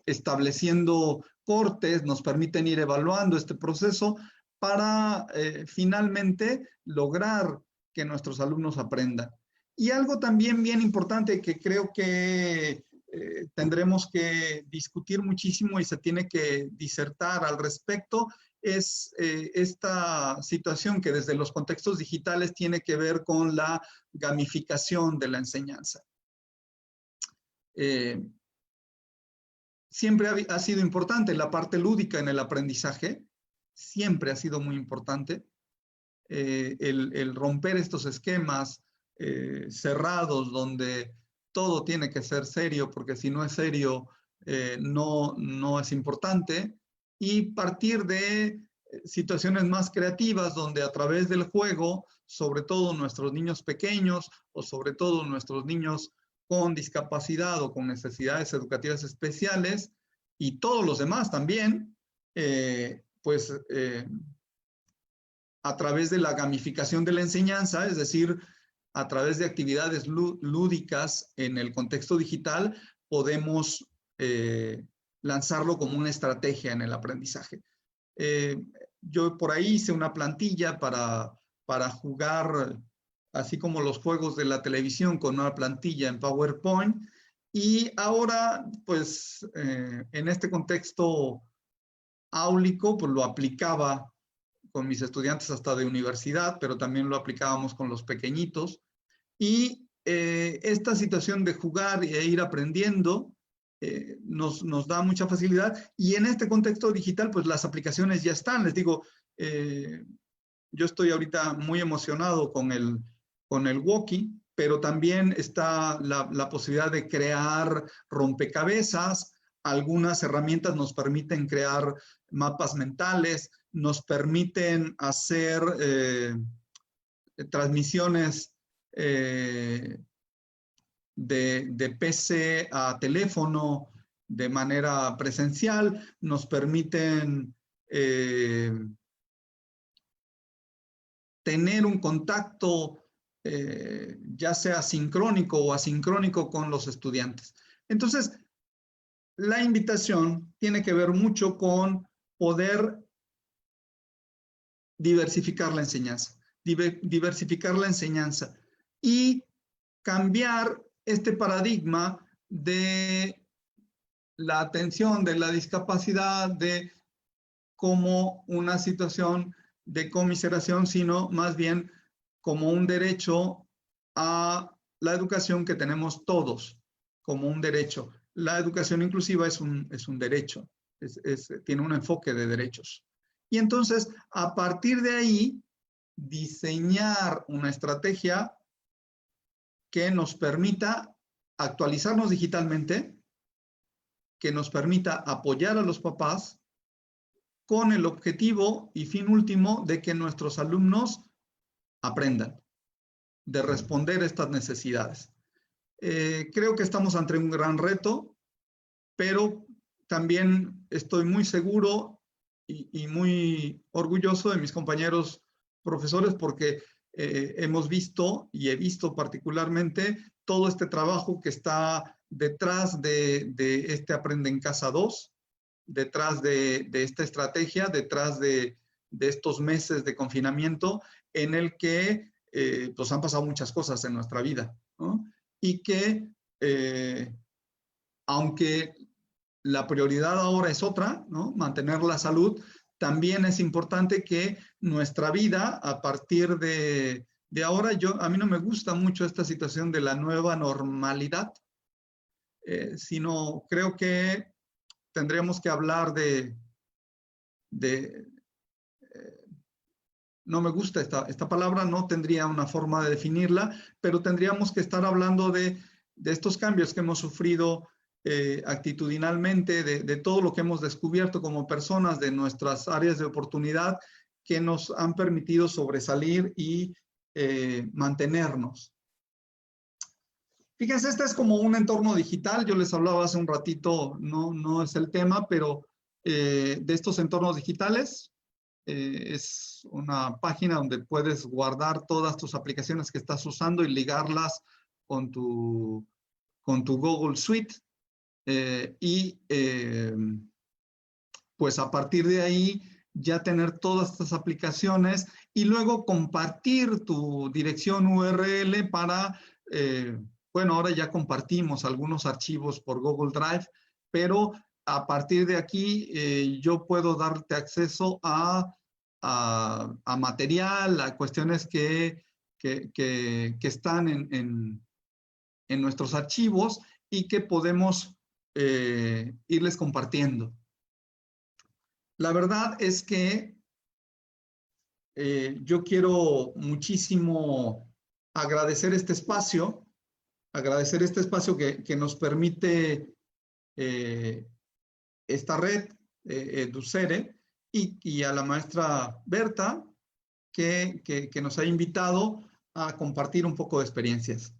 estableciendo cortes, nos permiten ir evaluando este proceso para finalmente lograr que nuestros alumnos aprendan. Y algo también bien importante que creo que tendremos que discutir muchísimo y se tiene que disertar al respecto es esta situación que desde los contextos digitales tiene que ver con la gamificación de la enseñanza. Siempre ha sido importante la parte lúdica en el aprendizaje, siempre ha sido muy importante el romper estos esquemas cerrados donde todo tiene que ser serio, porque si no es serio, no es importante, y partir de situaciones más creativas donde a través del juego, sobre todo nuestros niños pequeños o sobre todo nuestros niños con discapacidad o con necesidades educativas especiales y todos los demás también, a través de la gamificación de la enseñanza, es decir, a través de actividades lúdicas en el contexto digital, podemos lanzarlo como una estrategia en el aprendizaje. Yo por ahí hice una plantilla para jugar, así como los juegos de la televisión, con una plantilla en PowerPoint. Y ahora, pues, en este contexto áulico, pues lo aplicaba con mis estudiantes hasta de universidad, pero también lo aplicábamos con los pequeñitos. Y esta situación de jugar e ir aprendiendo nos da mucha facilidad, y en este contexto digital, pues las aplicaciones ya están. Les digo, yo estoy ahorita muy emocionado con el Walkie, pero también está la posibilidad de crear rompecabezas. Algunas herramientas nos permiten crear mapas mentales, nos permiten hacer transmisiones de PC a teléfono de manera presencial, nos permiten tener un contacto ya sea sincrónico o asincrónico con los estudiantes. Entonces, la invitación tiene que ver mucho con poder diversificar la enseñanza, y cambiar este paradigma de la atención, de la discapacidad, de como una situación de conmiseración, sino más bien como un derecho a la educación que tenemos todos, como un derecho. La educación inclusiva es un derecho, tiene un enfoque de derechos. Y entonces, a partir de ahí, diseñar una estrategia que nos permita actualizarnos digitalmente, que nos permita apoyar a los papás con el objetivo y fin último de que nuestros alumnos aprendan, de responder a estas necesidades. Creo que estamos ante un gran reto, pero también estoy muy seguro y muy orgulloso de mis compañeros profesores, porque hemos visto, y he visto particularmente, todo este trabajo que está detrás de este Aprende en Casa 2, detrás de esta estrategia, detrás de estos meses de confinamiento en el que pues han pasado muchas cosas en nuestra vida, ¿no? Y que aunque la prioridad ahora es otra, ¿no? Mantener la salud, también es importante que nuestra vida, a partir de ahora, a mí no me gusta mucho esta situación de la nueva normalidad, sino creo que tendríamos que hablar no me gusta esta palabra, no tendría una forma de definirla, pero tendríamos que estar hablando de estos cambios que hemos sufrido actitudinalmente, de todo lo que hemos descubierto como personas, de nuestras áreas de oportunidad que nos han permitido sobresalir y mantenernos. Fíjense, este es como un entorno digital. Yo les hablaba hace un ratito, no es el tema, pero de estos entornos digitales. Es una página donde puedes guardar todas tus aplicaciones que estás usando y ligarlas con tu Google Suite. Pues a partir de ahí ya tener todas estas aplicaciones y luego compartir tu dirección URL para, bueno, ahora ya compartimos algunos archivos por Google Drive, pero a partir de aquí yo puedo darte acceso a material, a cuestiones que están en nuestros archivos y que podemos irles compartiendo. La verdad es que yo quiero muchísimo agradecer este espacio que nos permite esta red, EduCere, y a la maestra Berta, que nos ha invitado a compartir un poco de experiencias.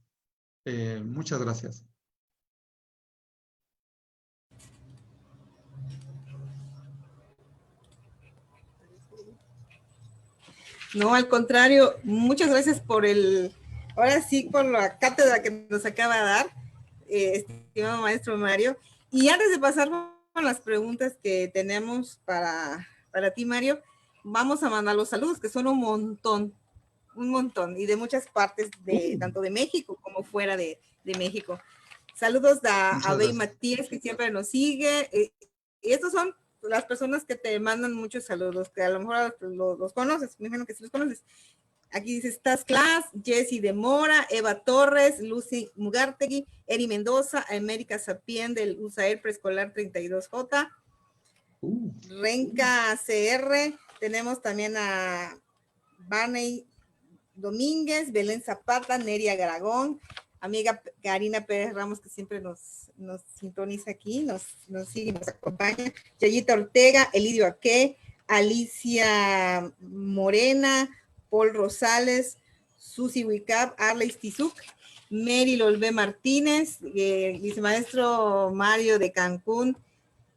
Muchas gracias. No, al contrario, muchas gracias ahora sí, por la cátedra que nos acaba de dar, estimado maestro Mario. Y antes de pasar con las preguntas que tenemos para ti, Mario, vamos a mandar los saludos, que son un montón, y de muchas partes, tanto de México como fuera de México. Saludos a Bey Matías, que siempre nos sigue. Y estos son las personas que te mandan muchos saludos, que a lo mejor los conoces, me imagino que sí los conoces. Aquí dice, estás class, Jessy de Mora, Eva Torres, Lucy Mugartegui, Eri Mendoza, América Sapien del USAER Preescolar 32J, Renca CR, tenemos también a Barney Domínguez, Belén Zapata, Neria Garagón, amiga Karina Pérez Ramos, que siempre nos sintoniza aquí, nos sigue, nos acompaña, Yayita Ortega, Elidio Aque, Alicia Morena, Paul Rosales, Susi Wicap, Arleis Tizuc, Mary Lolvé Martínez, vicemaestro Mario de Cancún,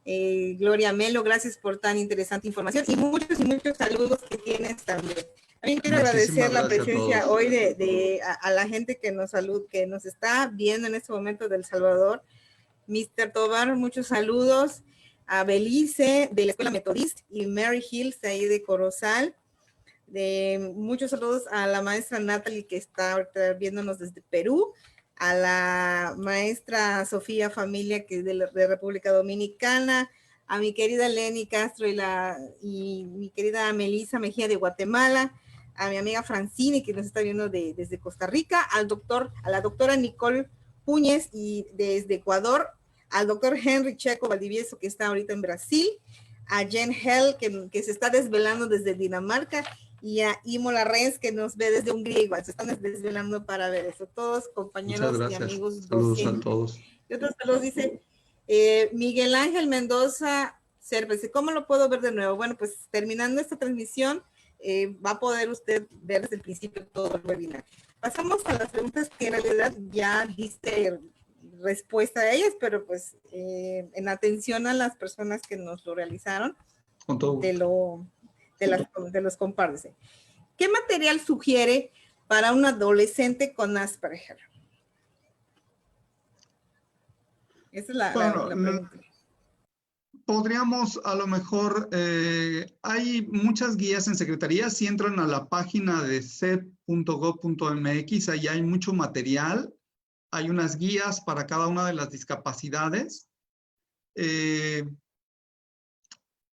Gloria Melo, gracias por tan interesante información y muchos saludos que tienes también. También quiero agradecer la presencia hoy a la gente que nos está viendo en este momento de El Salvador. Mr. Tobar, muchos saludos. A Belice de la Escuela Metodist y Mary Hills de ahí de Corozal. Muchos saludos a la maestra Natalie que está ahorita viéndonos desde Perú, a la maestra Sofía Familia que es de República Dominicana, a mi querida Lenny Castro y mi querida Melissa Mejía de Guatemala, a mi amiga Francine que nos está viendo desde Costa Rica, a la doctora Nicole Púñez y desde Ecuador, al doctor Henry Checo Valdivieso que está ahorita en Brasil, a Jen Hell que se está desvelando desde Dinamarca y a Imo Larrens que nos ve desde Hungría igual, se están desvelando para ver eso. Todos compañeros y amigos. Saludos a todos. Y otros saludos dice Miguel Ángel Mendoza Cervez, ¿cómo lo puedo ver de nuevo? Bueno, pues terminando esta transmisión va a poder usted ver desde el principio todo el webinar. Pasamos a las preguntas que en realidad ya diste respuesta a ellas, pero pues en atención a las personas que nos lo realizaron, con todo gusto. de los compártese. ¿Qué material sugiere para un adolescente con Asperger? Esa es la pregunta. Podríamos, a lo mejor, hay muchas guías en Secretaría. Si entran a la página de cep.gov.mx, ahí hay mucho material. Hay unas guías para cada una de las discapacidades.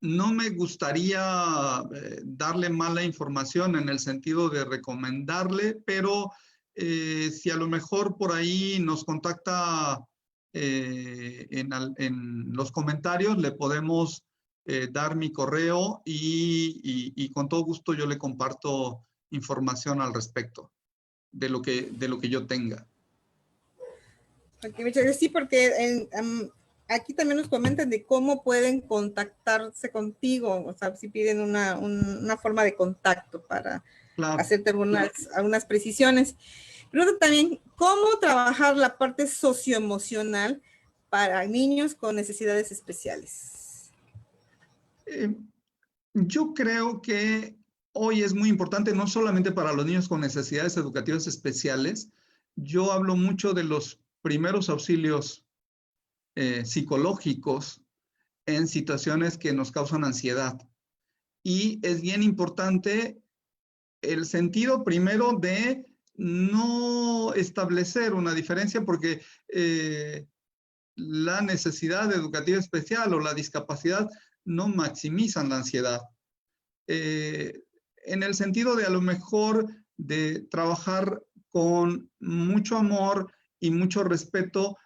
No me gustaría darle mala información en el sentido de recomendarle, pero si a lo mejor por ahí nos contacta en los comentarios, le podemos dar mi correo y con todo gusto yo le comparto información al respecto de lo que yo tenga. Okay, muchas gracias. Sí, porque aquí también nos comentan de cómo pueden contactarse contigo, o sea, si piden una forma de contacto para hacerte algunas precisiones. Pero también, ¿cómo trabajar la parte socioemocional para niños con necesidades especiales? Yo creo que hoy es muy importante, no solamente para los niños con necesidades educativas especiales. Yo hablo mucho de los primeros auxilios psicológicos en situaciones que nos causan ansiedad. Y es bien importante el sentido primero de no establecer una diferencia porque la necesidad educativa especial o la discapacidad no maximizan la ansiedad. En el sentido de a lo mejor de trabajar con mucho amor y mucho respeto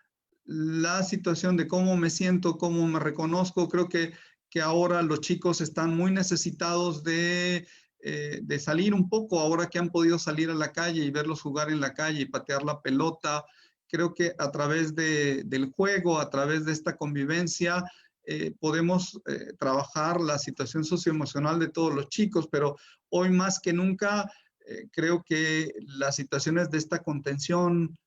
la situación de cómo me siento, cómo me reconozco. Creo que ahora los chicos están muy necesitados de salir un poco, ahora que han podido salir a la calle y verlos jugar en la calle y patear la pelota. Creo que a través del juego, a través de esta convivencia, podemos trabajar la situación socioemocional de todos los chicos, pero hoy más que nunca creo que las situaciones de esta contención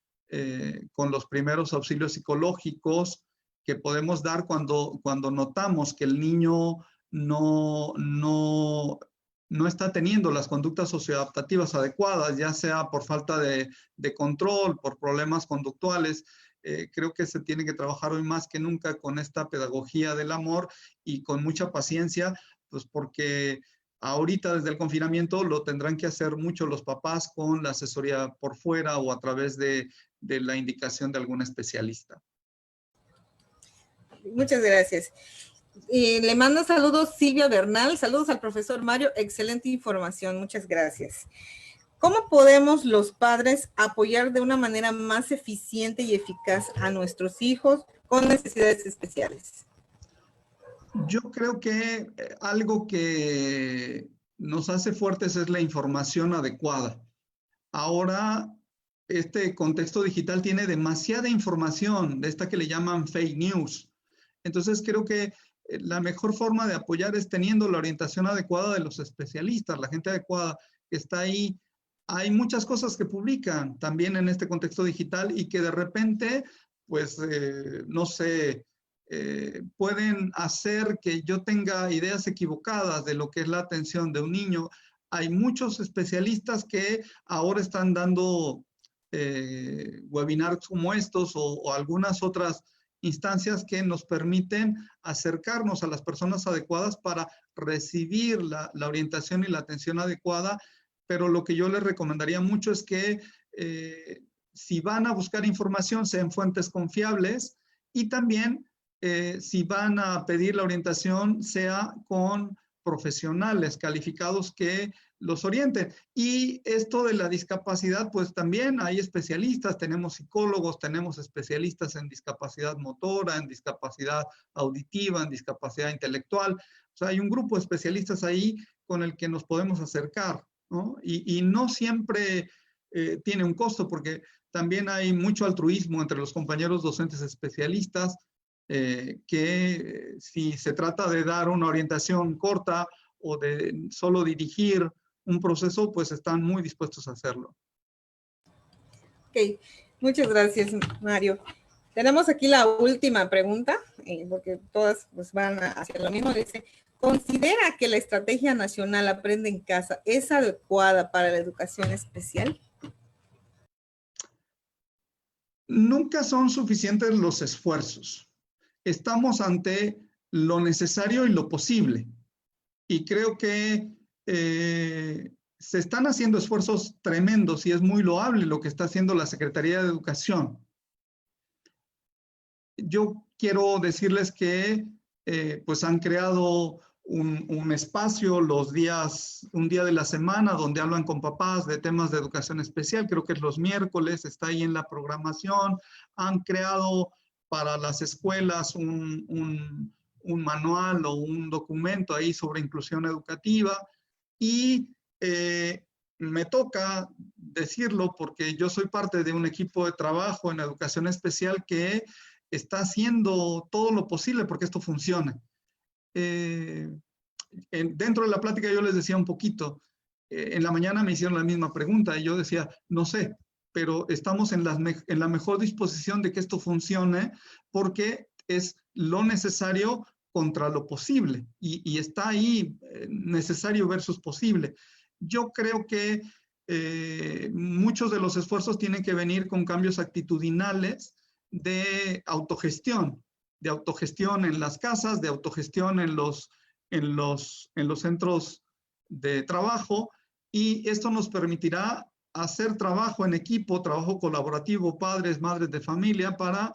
con los primeros auxilios psicológicos que podemos dar cuando notamos que el niño no está teniendo las conductas socioadaptativas adecuadas, ya sea por falta de control, por problemas conductuales. Creo que se tiene que trabajar hoy más que nunca con esta pedagogía del amor y con mucha paciencia, pues porque ahorita desde el confinamiento lo tendrán que hacer mucho los papás con la asesoría por fuera o a través de la indicación de algún especialista. Muchas gracias. Le mando saludos Silvia Bernal, saludos al profesor Mario, excelente información, muchas gracias. ¿Cómo podemos los padres apoyar de una manera más eficiente y eficaz a nuestros hijos con necesidades especiales? Yo creo que algo que nos hace fuertes es la información adecuada. Ahora, este contexto digital tiene demasiada información, de esta que le llaman fake news. Entonces, creo que la mejor forma de apoyar es teniendo la orientación adecuada de los especialistas, la gente adecuada que está ahí. Hay muchas cosas que publican también en este contexto digital y que de repente, pues, no sé, pueden hacer que yo tenga ideas equivocadas de lo que es la atención de un niño. Hay muchos especialistas que ahora están dando webinars como estos o algunas otras instancias que nos permiten acercarnos a las personas adecuadas para recibir la orientación y la atención adecuada, pero lo que yo les recomendaría mucho es que si van a buscar información, sean fuentes confiables y también si van a pedir la orientación, sea con profesionales calificados que los orienten. Y esto de la discapacidad, pues también hay especialistas, tenemos psicólogos, tenemos especialistas en discapacidad motora, en discapacidad auditiva, en discapacidad intelectual. O sea, hay un grupo de especialistas ahí con el que nos podemos acercar, ¿no? Y no siempre tiene un costo, porque también hay mucho altruismo entre los compañeros docentes especialistas, que si se trata de dar una orientación corta o de solo dirigir un proceso, pues están muy dispuestos a hacerlo. Ok, muchas gracias, Mario. Tenemos aquí la última pregunta, porque todas pues, van hacia lo mismo. Dice, ¿considera que la Estrategia Nacional Aprende en Casa es adecuada para la educación especial? Nunca son suficientes los esfuerzos. Estamos ante lo necesario y lo posible. Y creo que se están haciendo esfuerzos tremendos y es muy loable lo que está haciendo la Secretaría de Educación. Yo quiero decirles que pues han creado un espacio un día de la semana donde hablan con papás de temas de educación especial, creo que es los miércoles, está ahí en la programación. Han creado para las escuelas un manual o un documento ahí sobre inclusión educativa y me toca decirlo porque yo soy parte de un equipo de trabajo en educación especial que está haciendo todo lo posible porque esto funcione. Dentro de la plática yo les decía un poquito, en la mañana me hicieron la misma pregunta y yo decía, no sé, pero estamos en la mejor disposición de que esto funcione porque es lo necesario contra lo posible y está ahí necesario versus posible. Yo creo que muchos de los esfuerzos tienen que venir con cambios actitudinales de autogestión en las casas, de autogestión en los centros de trabajo, y esto nos permitirá hacer trabajo en equipo, trabajo colaborativo, padres, madres de familia, para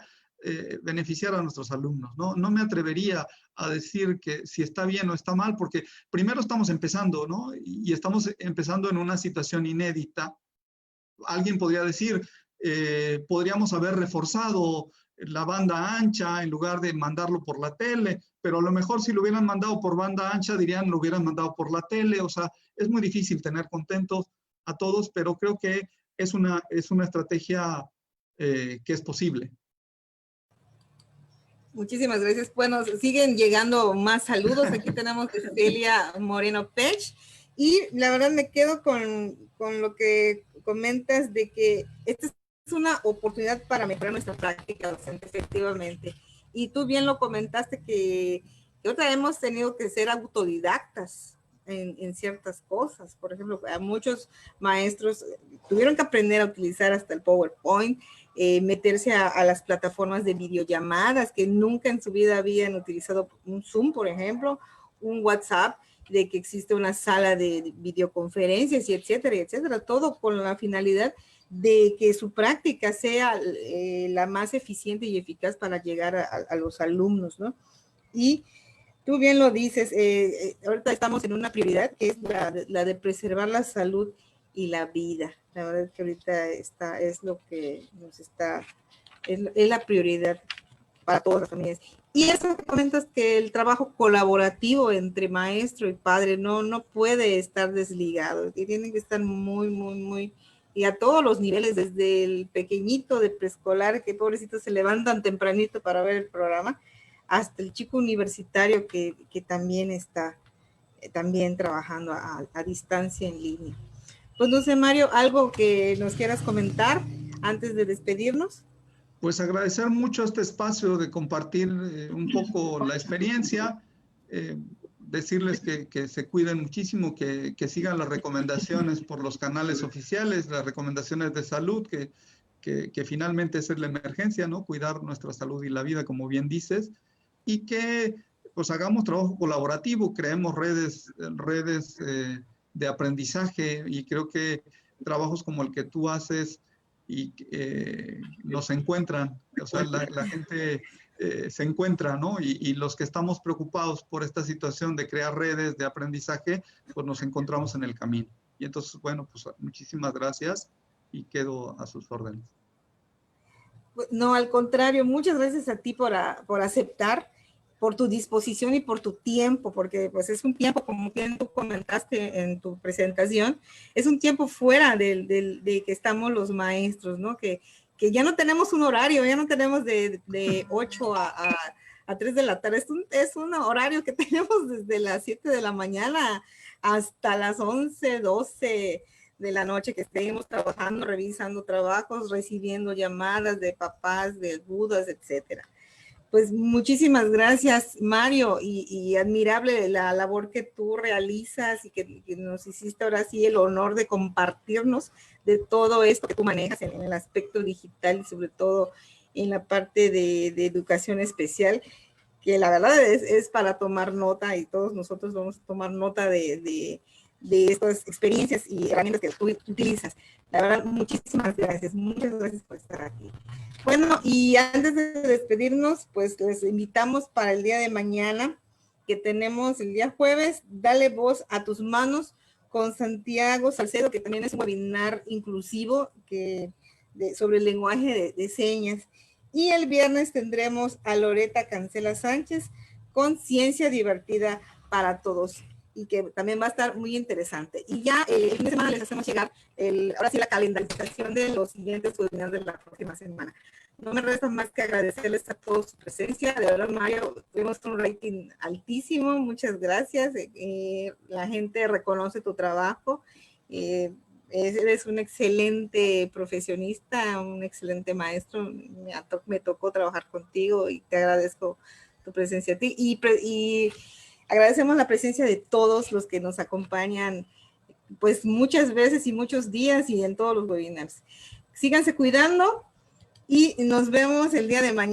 beneficiar a nuestros alumnos, ¿no? No me atrevería a decir que si está bien o está mal, porque primero estamos empezando, ¿no? Y estamos empezando en una situación inédita. Alguien podría decir, podríamos haber reforzado la banda ancha en lugar de mandarlo por la tele, pero a lo mejor si lo hubieran mandado por banda ancha dirían lo hubieran mandado por la tele. O sea, es muy difícil tener contentos a todos, pero creo que es una estrategia que es posible. Muchísimas gracias. Bueno, siguen llegando más saludos. Aquí tenemos a Celia Moreno Pech. Y la verdad me quedo con lo que comentas de que esta es una oportunidad para mejorar nuestra práctica docente, efectivamente. Y tú bien lo comentaste que otra hemos tenido que ser autodidactas en ciertas cosas. Por ejemplo, a muchos maestros tuvieron que aprender a utilizar hasta el PowerPoint, meterse a las plataformas de videollamadas que nunca en su vida habían utilizado, un Zoom, por ejemplo, un WhatsApp, de que existe una sala de videoconferencias y etcétera, todo con la finalidad de que su práctica sea la más eficiente y eficaz para llegar a los alumnos, ¿no? Y tú bien lo dices, ahorita estamos en una prioridad que es la de preservar la salud y la vida. La verdad es que ahorita es lo que nos está, es la prioridad para todas las familias. Y eso que comentas, que el trabajo colaborativo entre maestro y padre no puede estar desligado, que tiene que estar muy, y a todos los niveles, desde el pequeñito de preescolar, que pobrecitos se levantan tempranito para ver el programa, hasta el chico universitario que también está también trabajando a distancia en línea. Pues no sé, Mario, algo que nos quieras comentar antes de despedirnos. Pues agradecer mucho este espacio de compartir un poco la experiencia, decirles que se cuiden muchísimo, que sigan las recomendaciones por los canales oficiales, las recomendaciones de salud, que finalmente esa es la emergencia, ¿no? Cuidar nuestra salud y la vida, como bien dices, y que pues hagamos trabajo colaborativo, creemos redes de aprendizaje, y creo que trabajos como el que tú haces y nos encuentran, o sea, la gente se encuentra, ¿no? Y los que estamos preocupados por esta situación de crear redes de aprendizaje, pues nos encontramos en el camino. Y entonces, bueno, pues muchísimas gracias y quedo a sus órdenes. No, al contrario, muchas gracias a ti por aceptar, por tu disposición y por tu tiempo, porque pues es un tiempo, como bien tú comentaste en tu presentación, es un tiempo fuera de que estamos los maestros, ¿no? Que ya no tenemos un horario, ya no tenemos de 8 a 3 de la tarde, es un horario que tenemos desde las 7 de la mañana hasta las 11, 12 de la noche, que estemos trabajando, revisando trabajos, recibiendo llamadas de papás, de dudas, etcétera. Pues muchísimas gracias, Mario, y admirable la labor que tú realizas y que nos hiciste ahora sí el honor de compartirnos de todo esto que tú manejas en el aspecto digital y sobre todo en la parte de educación especial, que la verdad es para tomar nota, y todos nosotros vamos a tomar nota de estas experiencias y herramientas que tú utilizas. La verdad, muchísimas gracias, muchas gracias por estar aquí. Bueno, y antes de despedirnos, pues les invitamos para el día de mañana, que tenemos el día jueves, Dale Voz a Tus Manos, con Santiago Salcedo, que también es un webinar inclusivo sobre el lenguaje de señas. Y el viernes tendremos a Loreta Cancela Sánchez con Ciencia Divertida para Todos, y que también va a estar muy interesante. Y ya el fin de semana les hacemos llegar ahora sí la calendarización de los siguientes webinars de la próxima semana. No me resta más que agradecerles a todos su presencia. De verdad, Mario, tuvimos un rating altísimo. Muchas gracias. La gente reconoce tu trabajo. Eres un excelente profesionista, un excelente maestro. Me tocó trabajar contigo y te agradezco tu presencia a ti. Y agradecemos la presencia de todos los que nos acompañan, pues muchas veces y muchos días y en todos los webinars. Síganse cuidando y nos vemos el día de mañana.